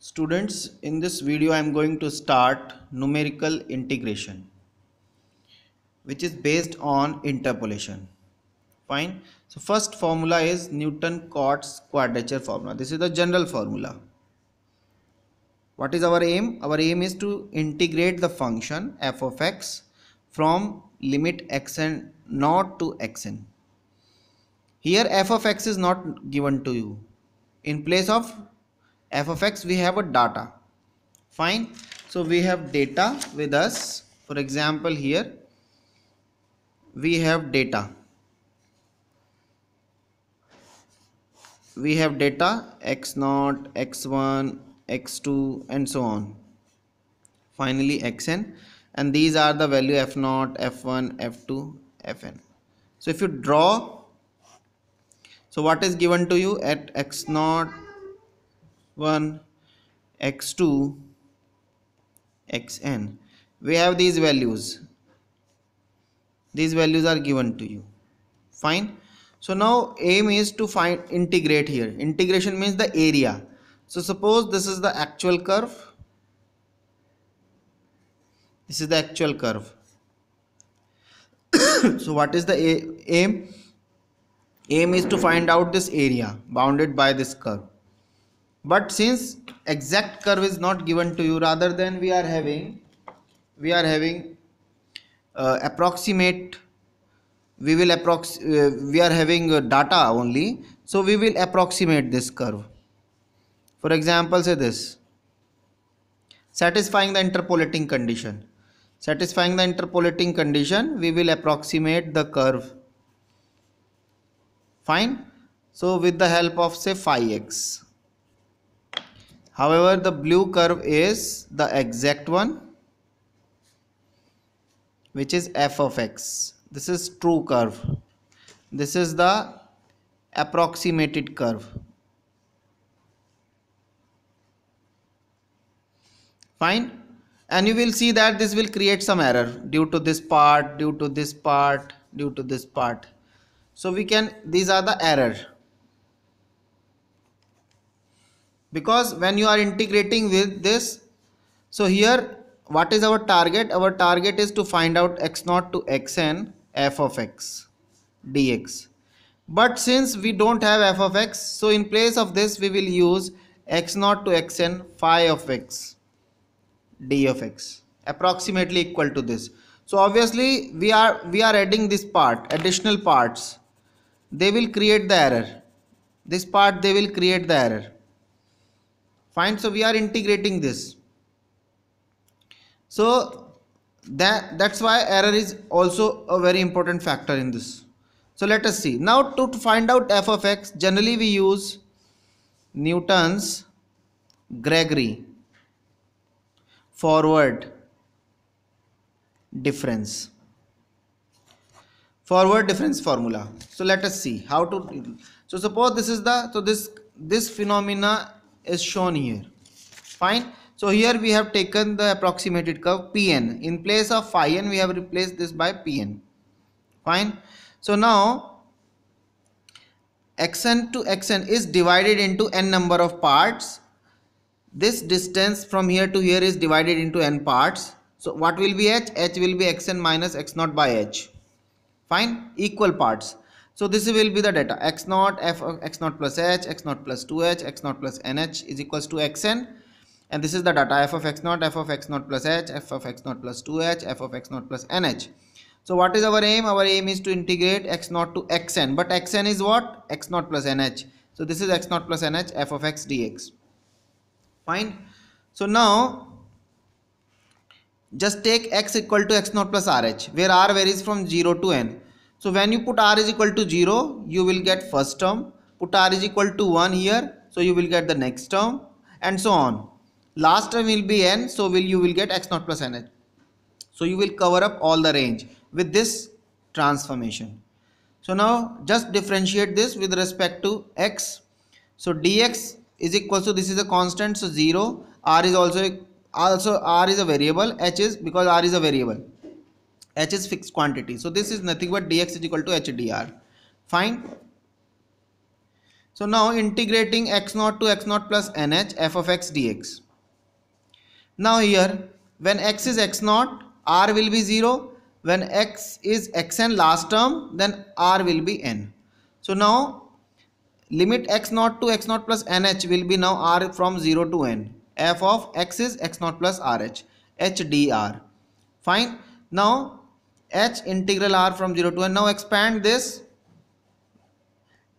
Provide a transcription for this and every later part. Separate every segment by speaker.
Speaker 1: Students, in this video I am going to start numerical integration, which is based on interpolation. Fine. So first formula is Newton-Cotes quadrature formula. This is the general formula. What is our aim? Our aim is to integrate the function f of x from limit xn not to xn. Here f of x is not given to you. In place of f of x we have a data. Fine. So we have data with us. For example, here we have data. We have data x0, x1, x2 and so on. Finally xn, and these are the value f0, f1, f2, fn. So if you draw, so what is given to you at x0, 1, x2, xn? We have these values. These values are given to you. Fine. So now aim is to find integrate here. Integration means the area. So suppose this is the actual curve. This is the actual curve. So what is the aim? Aim is to find out this area bounded by this curve. But since exact curve is not given to you, rather than we are having approximate, we are having data only, so we will approximate this curve. For example, say this, satisfying the interpolating condition. Satisfying the interpolating condition, we will approximate the curve. Fine. So with the help of say phi x. However, the blue curve is the exact one, which is f of x. This is true curve. This is the approximated curve. Fine. And you will see that this will create some error due to this part, due to this part, due to this part. So we can, these are the error. Because when you are integrating with this, so here what is our target? Our target is to find out x0 to xn f of x dx. But since we don't have f of x, so in place of this we will use x0 to xn phi of x d of x, approximately equal to this. So obviously we are adding this part, additional parts, they will create the error. This part they will create the error. Fine. So we are integrating this. So that's why error is also a very important factor in this. So let us see. Now to find out f of x, generally we use Newton's Gregory forward difference formula. So let us see how to. So suppose this is the, so this phenomena is shown here. Fine. So here we have taken the approximated curve Pn. In place of phi n we have replaced this by Pn. Fine. So now xn to xn is divided into n number of parts. This distance from here to here is divided into n parts. So what will be h? H will be xn minus x0 by h. Fine. Equal parts. So this will be the data x0 f of x0 plus h, x0 plus 2h, x0 plus nh is equals to xn, and this is the data f of x0, f of x0 plus h, f of x0 plus 2h, f of x0 plus nh. So what is our aim? Our aim is to integrate x0 to xn, but xn is what? x0 plus nh. So this is x0 plus nh f of x dx. Fine. So now just take x equal to x0 plus rh, where r varies from 0 to n. So when you put r is equal to 0, you will get first term. Put r is equal to 1 here, so you will get the next term, and so on. Last term will be n, so you will get x0 plus nh. So you will cover up all the range with this transformation. So now just differentiate this with respect to x. So dx is equal to, this is a constant, so 0. R is also r is a variable, h is, because r is a variable, h is fixed quantity. So this is nothing but dx is equal to h dr. Fine. So now integrating x naught to x naught plus nh f of x dx. Now here when x is x naught, r will be 0. When x is xn last term, then r will be n. So now limit x naught to x naught plus nh will be now r from 0 to n. F of x is x naught plus rh, h dr. Fine. Now h integral r from 0 to n. Now expand this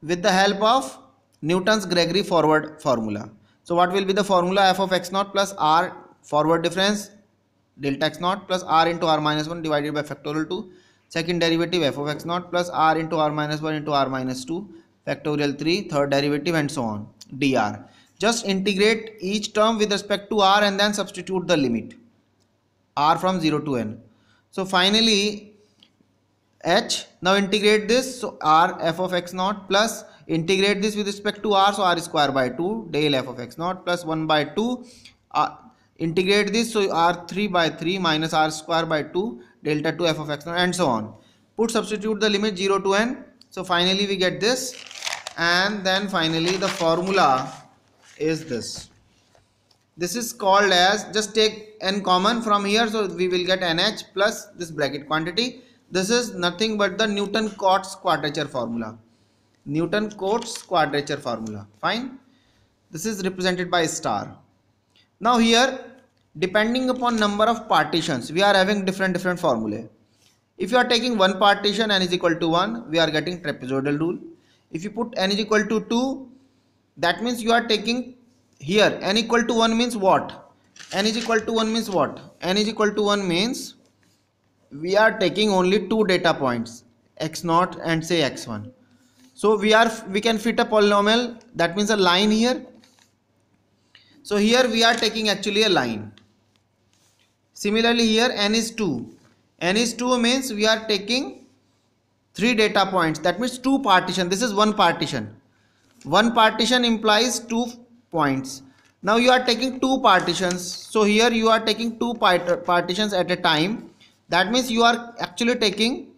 Speaker 1: with the help of Newton's Gregory forward formula. So what will be the formula? F of x naught plus r forward difference delta x naught plus r into r minus 1 divided by factorial 2. Second derivative f of x naught plus r into r minus 1 into r minus 2 factorial 3. Third derivative and so on dr. Just integrate each term with respect to r and then substitute the limit r from 0 to n. So finally h, now integrate this, so r f of x naught plus integrate this with respect to r, so r square by 2 del f of x naught plus 1 by 2 integrate this, so r 3 by 3 minus r square by 2 delta 2 f of x naught and so on. Put substitute the limit 0 to n, so finally we get this, and then finally the formula is this. This is called as, just take n common from here, so we will get nh plus this bracket quantity. This is nothing but the Newton-Cotes quadrature formula. Newton-Cotes quadrature formula. Fine. This is represented by star. Now here, depending upon number of partitions, we are having different formulae. If you are taking one partition, n is equal to 1, we are getting trapezoidal rule. If you put n is equal to 2, that means you are taking here n equal to 1 means what? N is equal to 1 means what? N is equal to 1 means we are taking only two data points, x0 and say x1. So we can fit a polynomial, that means a line here. So here we are taking actually a line. Similarly here n is 2. N is 2 means we are taking three data points, that means two partition. This is one partition. One partition implies 2 points. Now you are taking two partitions. So here you are taking two partitions at a time. That means you are actually taking,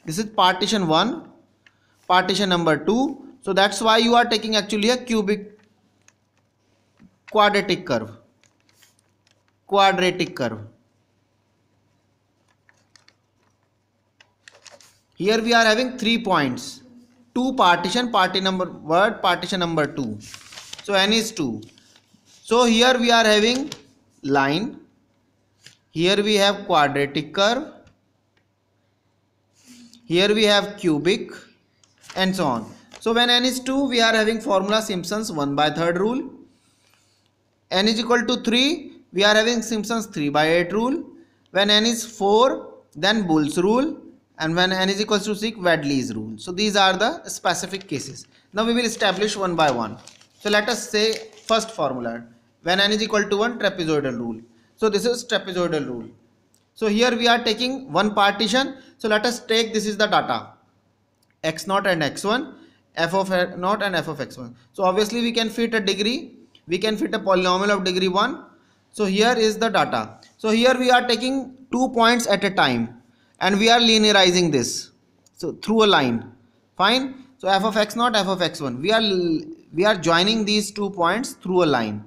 Speaker 1: this is partition 1, partition number 2. So that's why you are taking actually a quadratic curve. Here we are having 3 points. Two partition, partition number 2. So n is 2. So here we are having line. Here we have quadratic curve, here we have cubic, and so on. So when n is 2, we are having formula Simpson's 1/3 rule. N is equal to 3, we are having Simpson's 3/8 rule. When n is 4, then Boole's rule, and when n is equal to 6, Wadley's rule. So these are the specific cases. Now we will establish one by one. So let us say first formula, when n is equal to 1, trapezoidal rule. So this is trapezoidal rule. So here we are taking one partition. So let us take, this is the data, x0 and x1, f of x0 and f of x1. So obviously we can fit a degree, we can fit a polynomial of degree 1. So here is the data. So here we are taking 2 points at a time and we are linearizing this, so through a line. Fine. So f of x0, f of x1, we are joining these 2 points through a line.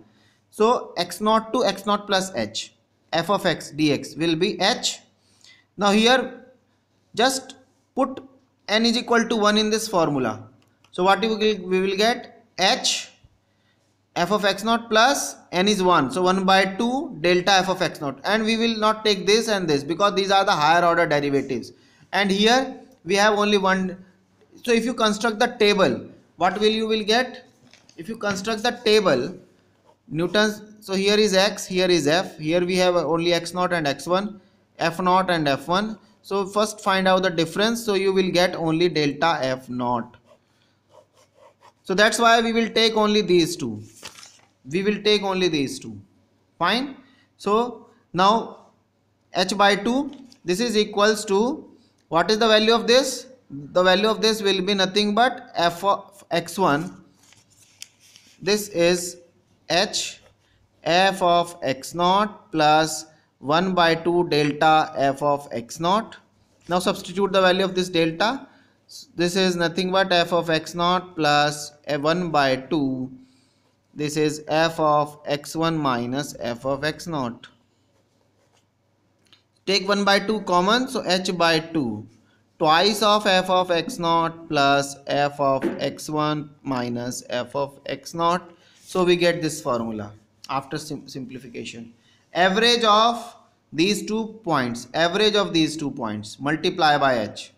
Speaker 1: So x0 to x0 plus h, f of x dx will be h. Now here just put n is equal to 1 in this formula. So what we will get, h f of x0 plus n is 1. So 1/2 delta f of x0, and we will not take this and this because these are the higher order derivatives. And here we have only one. So if you construct the table, what you will get? If you construct the table, Newton's, so here is x, here is f, here we have only x0 and x1, f0 and f1. So first find out the difference, so you will get only delta f0. So that's why we will take only these two. Fine. So now h/2, this is equals to, what is the value of this? The value of this will be nothing but f of x1. This is h f of x0 plus 1/2 delta f of x0. Now substitute the value of this delta. This is nothing but f of x naught plus 1 by 2. This is f of x1 minus f of x naught. Take 1 by 2 common, so h by 2. Twice of f of x naught plus f of x1 minus f of x naught. So we get this formula after simplification. Average of these 2 points, multiply by h.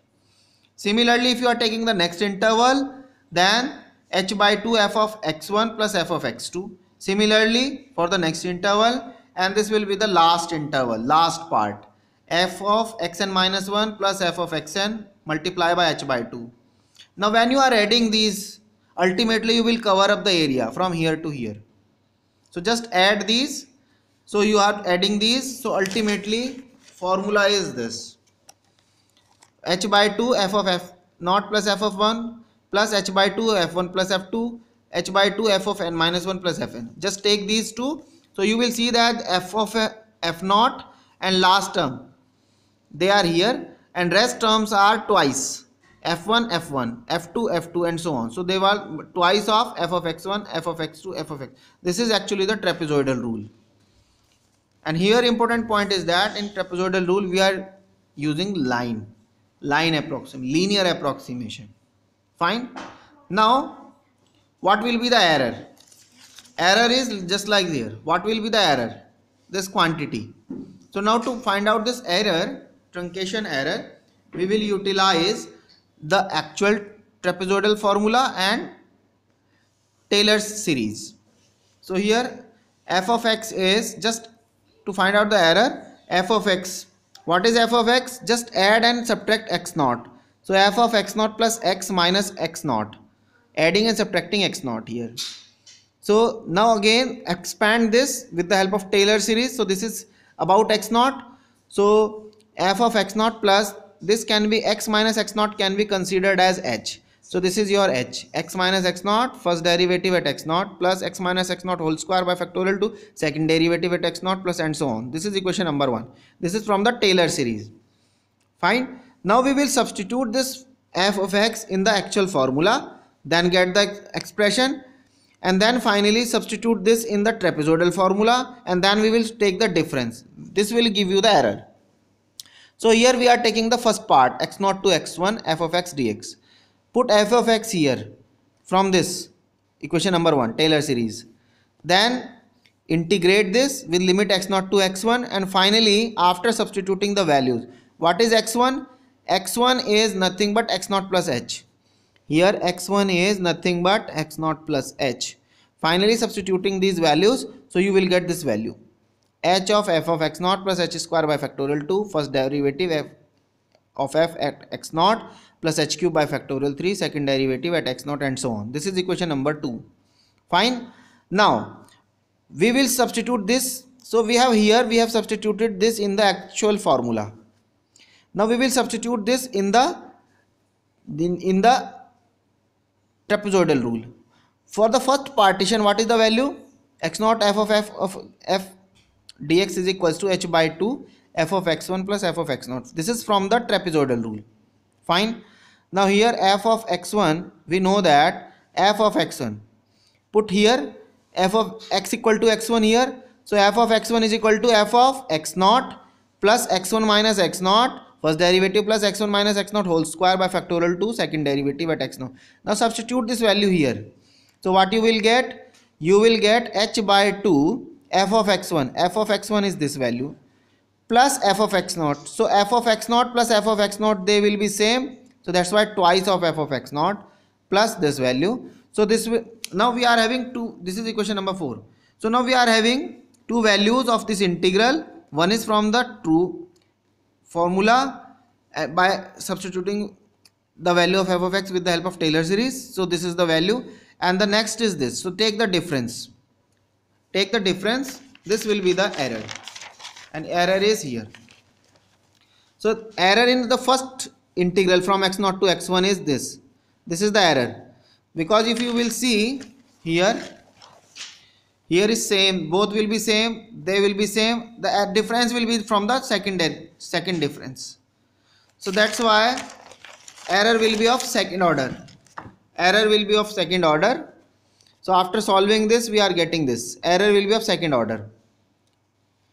Speaker 1: Similarly, if you are taking the next interval, then h by 2 f of x1 plus f of x2. Similarly, for the next interval, and this will be the last interval, last part, f of xn minus 1 plus f of xn multiply by h by 2. Now when you are adding these, ultimately you will cover up the area from here to here. So just add these. So you are adding these. So ultimately formula is this: h by 2 f of f naught plus f of 1 plus h by 2 f1 plus f2, h by 2 f of n minus 1 plus fn. Just take these two. So you will see that f of f naught and last term, they are here, and rest terms are twice, f1 f1, f2 f2 and so on. So they were twice of f of x1, f of x2, f of x. This is actually the trapezoidal rule. And here important point is that in trapezoidal rule we are using linear approximation. Fine. Now what will be the error? Error is just like there. What will be the error? This quantity. So now to find out this error, truncation error, we will utilize the actual trapezoidal formula and Taylor's series. So here f of x is, just to find out the error, f of x. What is f of x? Just add and subtract x naught. So f of x naught plus x minus x naught. Adding and subtracting x naught here. So now again expand this with the help of Taylor series. So this is about x naught. So f of x naught plus this can be x minus x naught, can be considered as h. So this is your h, x minus x naught, first derivative at x naught, plus x minus x naught whole square by factorial 2, second derivative at x naught, plus and so on. This is equation number 1. This is from the Taylor series. Fine. Now we will substitute this f of x in the actual formula, then get the expression, and then finally substitute this in the trapezoidal formula, and then we will take the difference. This will give you the error. So here we are taking the first part, x0 to x1 f of x dx. Put f of x here from this equation number 1, Taylor series. Then integrate this with limit x0 to x1, and finally after substituting the values, what is x1? X1 is nothing but x0 plus h. Here x1 is nothing but x0 plus h. Finally substituting these values, so you will get this value, h of f of x0 plus h square by factorial 2, first derivative of f at x0 plus h cube by factorial 3, second derivative at x0 and so on. This is equation number 2. Fine. Now we will substitute this. So we have substituted this in the actual formula. Now we will substitute this in the trapezoidal rule. For the first partition, what is the value? x0 f of f dx is equals to h by 2 f of x1 plus f of x0. This is from the trapezoidal rule. Fine. Now here f of x1, we know that f of x1, put here f of x equal to x1 here. So f of x1 is equal to f of x0 plus x1 minus x0, first derivative plus x1 minus x0 whole square by factorial 2, second derivative at x0. Now substitute this value here. So what you will get? You will get h by 2 f of x1. F of x1 is this value plus f of x0. So f of x0 plus f of x0, they will be same. So that's why twice of f of x0 plus this value. So this will, now we are having two, this is equation number 4. So now we are having two values of this integral. One is from the true formula by substituting the value of f of x with the help of Taylor series. So this is the value, and the next is this. So take the difference. Take the difference. This will be the error, and error is here. So error in the first integral from x0 to x1 is this. This is the error, because if you will see here is same, both will be same, they will be same. The difference will be from the second difference. So that's why error will be of second order. Error will be of second order. So after solving this, we are getting this. Error will be of second order.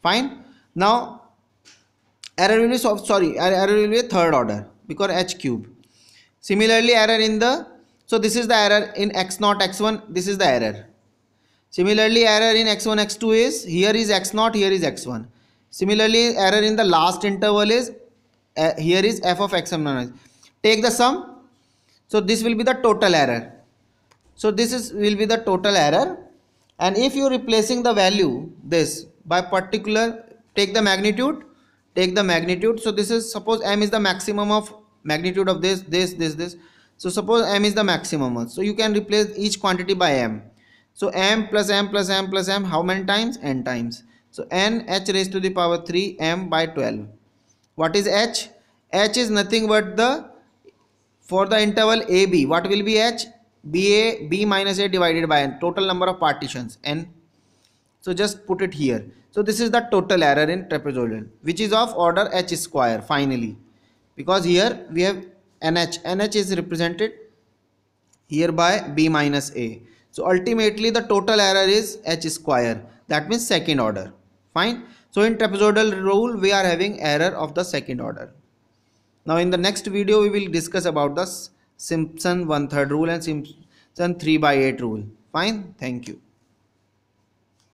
Speaker 1: Fine. Now error will be error will be a third order because h cube. Similarly, error in the, so this is the error in x0 x1, this is the error. Similarly, error in x1 x2 is, here is x0, here is x1. Similarly, error in the last interval is here is f of x1. Take the sum. So this will be the total error. So this is will be the total error, and if you replacing the value this by particular, take the magnitude. So this is, suppose m is the maximum of magnitude of this. So suppose m is the maximum, so you can replace each quantity by m. So m plus m plus m plus m, how many times? N times. So n h raised to the power 3 m by 12. What is h? H is nothing but the, for the interval AB, what will be h? B minus a divided by n, total number of partitions n. So just put it here. So this is the total error in trapezoidal, which is of order h square finally, because here we have nh is represented here by b minus a. So ultimately the total error is h square, that means second order. Fine. So in trapezoidal rule we are having error of the second order. Now in the next video we will discuss about the Simpson 1/3 rule and Simpson 3/8 rule. Fine. Thank you.